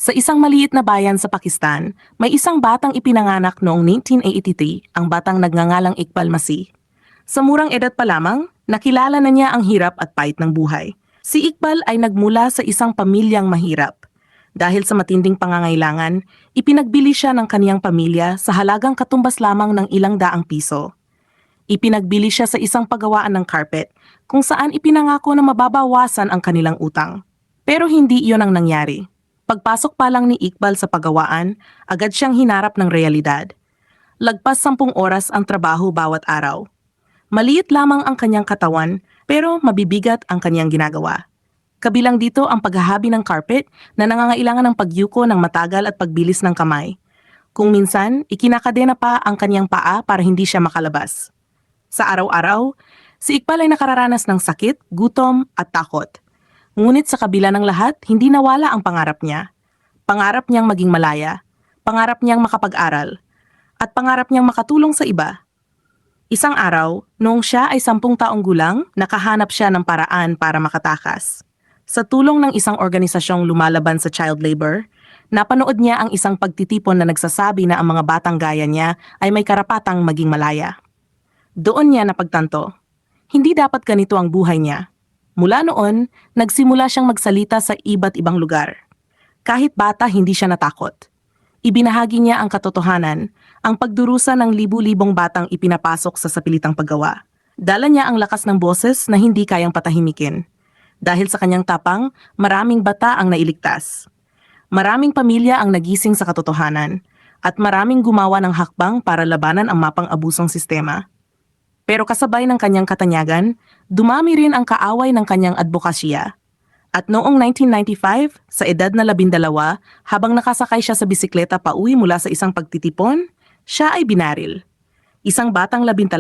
Sa isang maliit na bayan sa Pakistan, may isang batang ipinanganak noong 1983, ang batang nagngangalang Iqbal Masih. Sa murang edad pa lamang, nakilala na niya ang hirap at pait ng buhay. Si Iqbal ay nagmula sa isang pamilyang mahirap. Dahil sa matinding pangangailangan, ipinagbili siya ng kaniyang pamilya sa halagang katumbas lamang ng ilang daang piso. Ipinagbili siya sa isang paggawaan ng carpet kung saan ipinangako na mababawasan ang kanilang utang. Pero hindi iyon ang nangyari. Pagpasok pa lang ni Iqbal sa paggawaan, agad siyang hinarap ng realidad. Lagpas 10 oras ang trabaho bawat araw. Maliit lamang ang kanyang katawan, pero mabibigat ang kanyang ginagawa. Kabilang dito ang paghahabi ng carpet na nangangailangan ng pagyuko ng matagal at pagbilis ng kamay. Kung minsan, ikinakadena pa ang kanyang paa para hindi siya makalabas. Sa araw-araw, si Iqbal ay nakararanas ng sakit, gutom at takot. Ngunit sa kabila ng lahat, hindi nawala ang pangarap niya. Pangarap niyang maging malaya, pangarap niyang makapag-aral, at pangarap niyang makatulong sa iba. Isang araw, noong siya ay 10 taong gulang, nakahanap siya ng paraan para makatakas. Sa tulong ng isang organisasyong lumalaban sa child labor, napanood niya ang isang pagtitipon na nagsasabi na ang mga batang gaya niya ay may karapatang maging malaya. Doon niya napagtanto, hindi dapat ganito ang buhay niya. Mula noon, nagsimula siyang magsalita sa iba't ibang lugar. Kahit bata, hindi siya natakot. Ibinahagi niya ang katotohanan, ang pagdurusa ng libu-libong batang ipinapasok sa sapilitang paggawa. Dala niya ang lakas ng boses na hindi kayang patahimikin. Dahil sa kanyang tapang, maraming bata ang nailigtas. Maraming pamilya ang nagising sa katotohanan, at maraming gumawa ng hakbang para labanan ang mapang-abusong sistema. Pero kasabay ng kanyang katanyagan, dumami rin ang kaaway ng kanyang advokasya. At noong 1995, sa edad na 12, habang nakasakay siya sa bisikleta pauwi mula sa isang pagtitipon, siya ay binaril. Isang batang 12,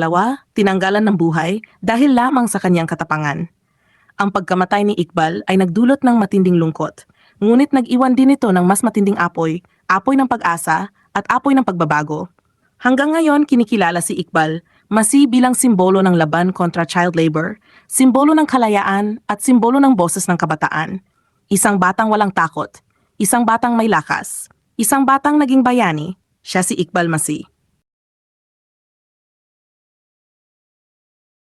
tinanggalan ng buhay dahil lamang sa kanyang katapangan. Ang pagkamatay ni Iqbal ay nagdulot ng matinding lungkot, ngunit nag-iwan din ito ng mas matinding apoy, apoy ng pag-asa at apoy ng pagbabago. Hanggang ngayon kinikilala si Iqbal Masih bilang simbolo ng laban kontra child labor, simbolo ng kalayaan at simbolo ng boses ng kabataan. Isang batang walang takot, isang batang may lakas, isang batang naging bayani, siya si Iqbal Masih.